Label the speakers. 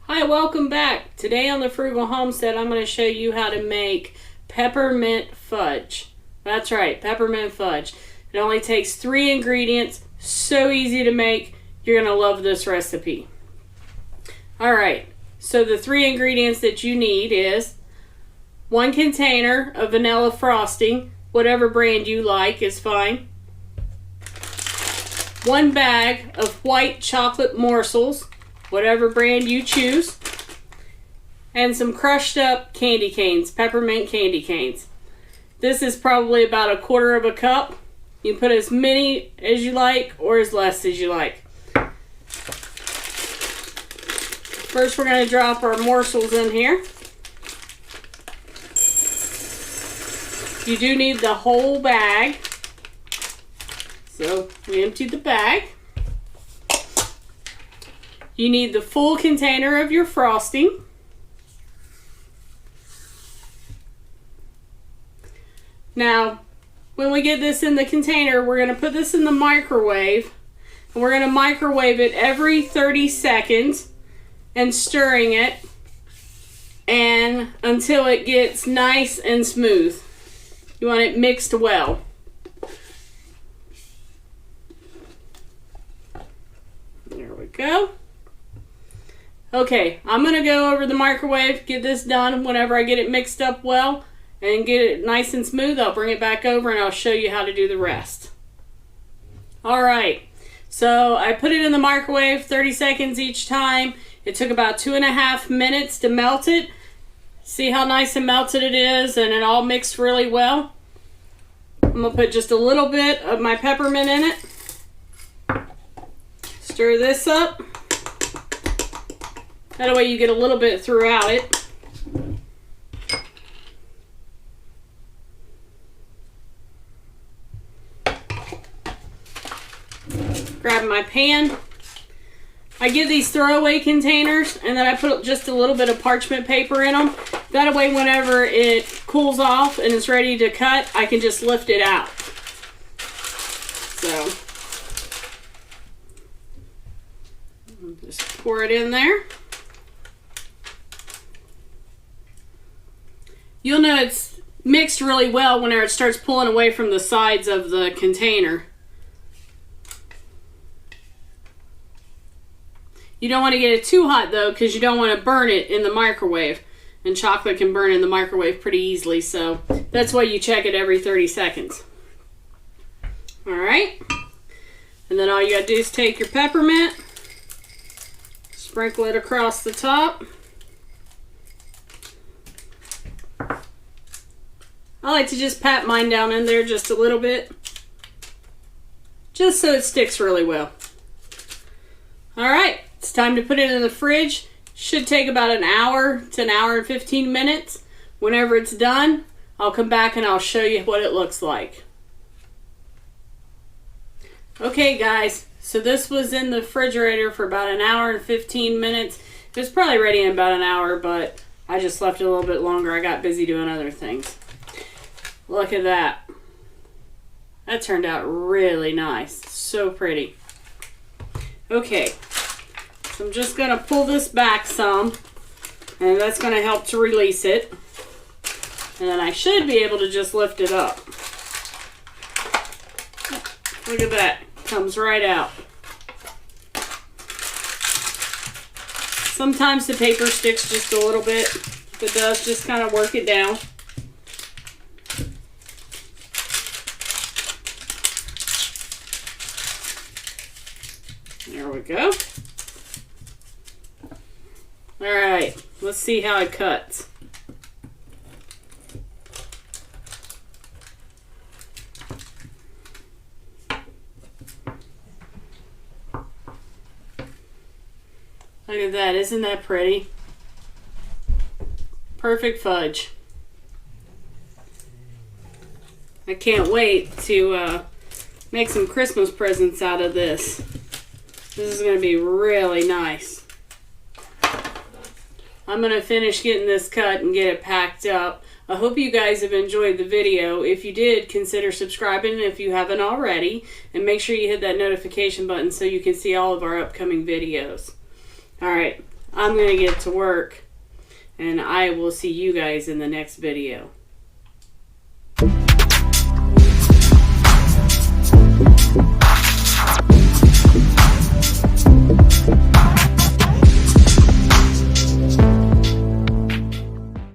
Speaker 1: Hi, welcome back. Today on the Frugal Homestead, I'm going to show you how to make peppermint fudge. That's right, peppermint fudge. It only takes 3 ingredients, so easy to make. You're going to love this recipe. Alright, so the 3 ingredients that you need is 1 container of vanilla frosting, whatever brand you like is fine. 1 bag of white chocolate morsels, whatever brand you choose, and some crushed up candy canes, peppermint candy canes. This is probably about 1/4 cup. You can put as many as you like or as less as you like. First we're going to drop our morsels in here. You do need the whole bag. So we emptied the bag. You need the full container of your frosting. Now, when we get this in the container, we're going to put this in the microwave. And we're going to microwave it every 30 seconds and stirring it and until it gets nice and smooth. You want it mixed well. There we go. Okay, I'm going to go over the microwave, get this done. Whenever I get it mixed up well and get it nice and smooth, I'll bring it back over and I'll show you how to do the rest. Alright, so I put it in the microwave 30 seconds each time. It took about 2.5 minutes to melt it. See how nice and melted it is, and it all mixed really well. I'm going to put just a little bit of my peppermint in it. Stir this up. That way you get a little bit throughout it. Grab my pan. I give these throwaway containers and then I put just a little bit of parchment paper in them. That way whenever it cools off and it's ready to cut, I can just lift it out. So, just pour it in there. You'll know it's mixed really well whenever it starts pulling away from the sides of the container. You don't want to get it too hot though, because you don't want to burn it in the microwave. And chocolate can burn in the microwave pretty easily, so that's why you check it every 30 seconds. Alright. And then all you gotta do is take your peppermint, sprinkle it across the top. I like to just pat mine down in there just a little bit, just so it sticks really well. Alright, it's time to put it in the fridge. Should take about an hour to an hour and 15 minutes. Whenever it's done, I'll come back and I'll show you what it looks like. Okay guys, so this was in the refrigerator for about an hour and 15 minutes. It was probably ready in about an hour, but I just left it a little bit longer. I got busy doing other things. Look at that. That turned out really nice. So pretty. Okay, so I'm just going to pull this back some, and that's going to help to release it. And then I should be able to just lift it up. Look at that. Comes right out. Sometimes the paper sticks just a little bit. If it does, just kind of work it down. There we go. Alright, let's see how it cuts. Look at that, isn't that pretty? Perfect fudge. I can't wait to make some Christmas presents out of this. This is going to be really nice. I'm going to finish getting this cut and get it packed up. I hope you guys have enjoyed the video. If you did, consider subscribing if you haven't already, and make sure you hit that notification button so you can see all of our upcoming videos. Alright, I'm going to get to work, and I will see you guys in the next video.